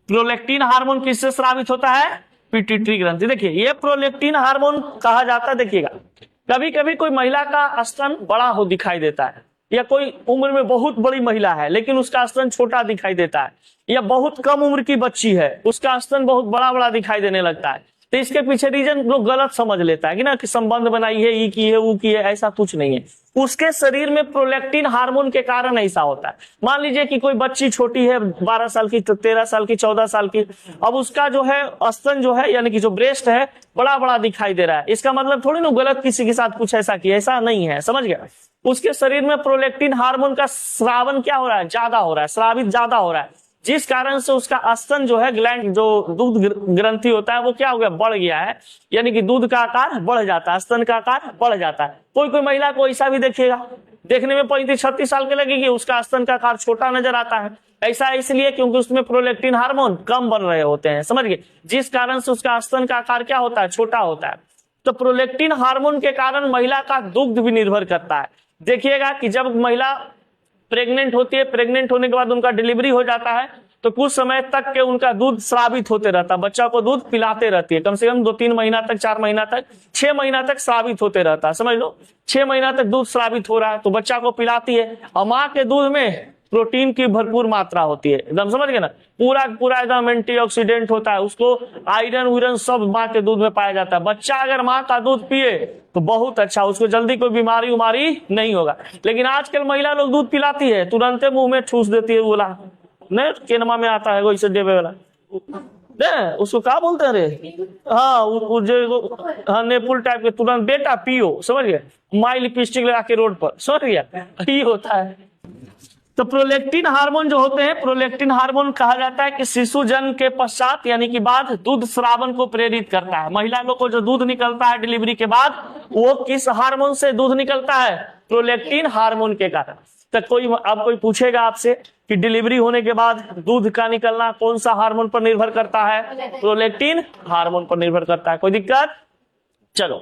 Prolactin hormone किससे स्रावित होता है? पिट्यूटरी ग्रंथि। देखिए ये प्रोलैक्टिन हार्मोन कहा जाता है, देखिएगा कभी कभी कोई महिला का स्तन बड़ा हो दिखाई देता है, या कोई उम्र में बहुत बड़ी महिला है लेकिन उसका स्तन छोटा दिखाई देता है, या बहुत कम उम्र की बच्ची है उसका स्तन बहुत बड़ा बड़ा दिखाई देने लगता है, तो इसके पीछे रीजन लोग गलत समझ लेता है कि ना कि संबंध बनाई है, ई की है, ऊ की है, ऐसा कुछ नहीं है। उसके शरीर में प्रोलैक्टिन हार्मोन के कारण ऐसा होता है। मान लीजिए कि कोई बच्ची छोटी है, 12 साल की, 13 साल की, 14 साल की, अब उसका जो है स्तन जो है यानी कि जो ब्रेस्ट है बड़ा बड़ा दिखाई दे रहा है, इसका मतलब थोड़ी ना गलत किसी के साथ कुछ ऐसा किया, ऐसा नहीं है, समझ गया। उसके शरीर में प्रोलैक्टिन हार्मोन का स्रावन क्या हो रहा है? ज्यादा हो रहा है, स्रावित ज्यादा हो रहा है, जिस कारण से उसका स्तन जो है, ग्लैंड जो दूध ग्रंथि होता है वो क्या हो गया? बढ़ गया है, यानी कि दूध का आकार बढ़ जाता है, स्तन का आकार बढ़ जाता है। कोई कोई महिला को ऐसा भी देखिएगा, देखने में 35-36 साल की लगेगी, उसका स्तन का आकार छोटा नजर आता है। ऐसा इसलिए क्योंकि उसमें प्रोलैक्टिन हार्मोन कम बन रहे होते हैं, समझ गए, जिस कारण से उसका स्तन का आकार क्या होता है? छोटा होता है। तो प्रोलैक्टिन हार्मोन के कारण महिला का दुग्ध भी निर्भर करता है। देखिएगा कि जब महिला प्रेग्नेंट होती है, प्रेग्नेंट होने के बाद उनका डिलीवरी हो जाता है, तो कुछ समय तक के उनका दूध स्रावित होते रहता है, बच्चा को दूध पिलाते रहती है, कम से कम 2-3 महीना तक, 4 महीना तक, 6 महीना तक स्रावित होते रहता है, समझ लो 6 महीना तक दूध स्रावित हो रहा है, तो बच्चा को पिलाती है। और माँ के दूध में प्रोटीन की भरपूर मात्रा होती है, एकदम समझ गए ना, पूरा पूरा एकदम एंटीऑक्सीडेंट होता है, उसको आयरन उयरन सब माँ के दूध में पाया जाता है। बच्चा अगर माँ का दूध पिए तो बहुत अच्छा, उसको जल्दी कोई बीमारी उमारी नहीं होगा। लेकिन आजकल महिला लोग दूध पिलाती है, तुरंत मुंह में ठूस देती है, बोला नहीं केनमा में आता है वैसे देवे वाला, नहीं उसको क्या बोलते हैं रे, हाँ नेपुल टाइप के, तुरंत बेटा पियो, समझ गए, माई लिपस्टिक लगा के रोड पर, समझ गया, ये होता है। तो प्रोलैक्टिन हार्मोन जो होते हैं, प्रोलैक्टिन हार्मोन कहा जाता है कि शिशु जन्म के पश्चात यानी कि बाद दूध स्रावन को प्रेरित करता है। महिला लोग को जो दूध निकलता है डिलीवरी के बाद, वो किस हार्मोन से दूध निकलता है? प्रोलैक्टिन हार्मोन के कारण। तो कोई पूछेगा आपसे कि डिलीवरी होने के बाद दूध का निकलना कौन सा हार्मोन पर निर्भर करता है? प्रोलैक्टिन हार्मोन पर निर्भर करता है। कोई दिक्कत? चलो